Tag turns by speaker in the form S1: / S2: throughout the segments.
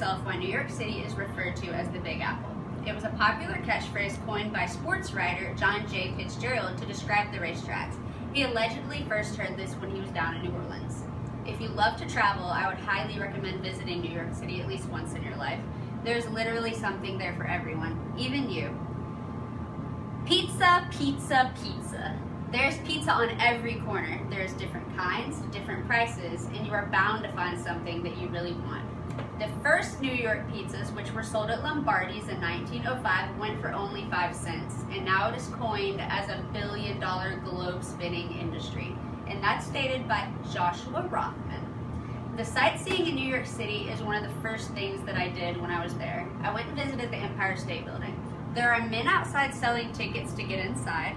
S1: yourself why New York City is referred to as the Big Apple. It was a popular catchphrase coined by sports writer John J. Fitzgerald to describe the racetracks. He allegedly first heard this when he was down in New Orleans. If you love to travel, I would highly recommend visiting New York City at least once in your life. There's literally something there for everyone, even you. Pizza, pizza, pizza. There's pizza on every corner. There's different kinds, different prices, and you are bound to find something that you really want. The first New York pizzas, which were sold at Lombardi's in 1905, went for only 5 cents, and now it is coined as a billion-dollar globe-spinning industry, and that's stated by Joshua Rothman. The sightseeing in New York City is one of the first things that I did when I was there. I went and visited the Empire State Building. There are men outside selling tickets to get inside,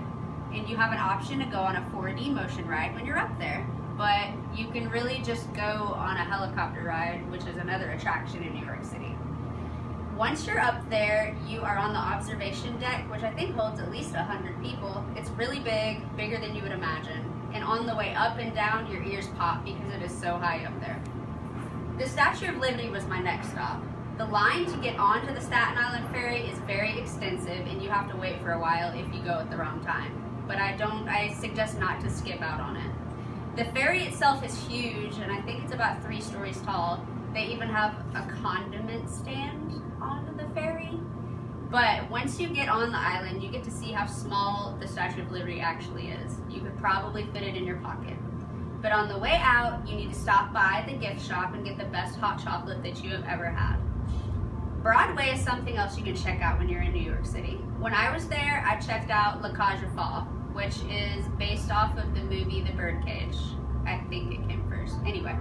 S1: and you have an option to go on a 4D motion ride when you're up there. But you can really just go on a helicopter ride, which is another attraction in New York City. Once you're up there, you are on the observation deck, which I think holds at least 100 people. It's really big, bigger than you would imagine. And on the way up and down, your ears pop because it is so high up there. The Statue of Liberty was my next stop. The line to get onto the Staten Island Ferry is very extensive, and you have to wait for a while if you go at the wrong time. But I suggest not to skip out on it. The ferry itself is huge, and I think it's about 3 stories tall. They even have a condiment stand on the ferry. But once you get on the island, you get to see how small the Statue of Liberty actually is. You could probably fit it in your pocket. But on the way out, you need to stop by the gift shop and get the best hot chocolate that you have ever had. Broadway is something else you can check out when you're in New York City. When I was there, I checked out La Cage aux Folles, which is based off of the movie The Birdcage. I think it came first. Anyway,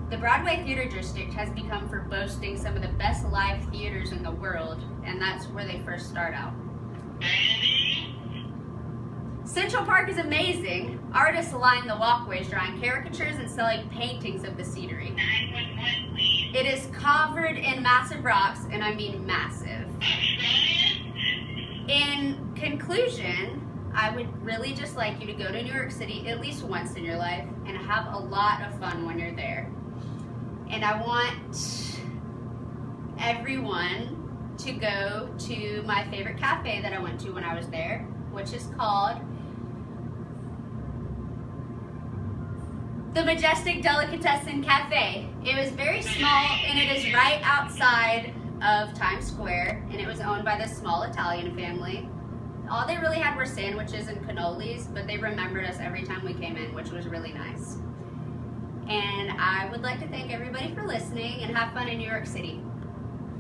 S1: the Broadway Theater District has become for boasting some of the best live theaters in the world, and that's where they first start out. Central Park is amazing. Artists line the walkways drawing caricatures and selling paintings of the scenery.
S2: 911, please.
S1: It is covered in massive rocks, and I mean massive. In conclusion, I would really just like you to go to New York City at least once in your life and have a lot of fun when you're there. And I want everyone to go to my favorite cafe that I went to when I was there, which is called the Majestic Delicatessen Cafe. It was very small, and it is right outside of Times Square, and it was owned by this small Italian family. All they really had were sandwiches and cannolis, but they remembered us every time we came in, which was really nice. And I would like to thank everybody for listening, and have fun in New York City.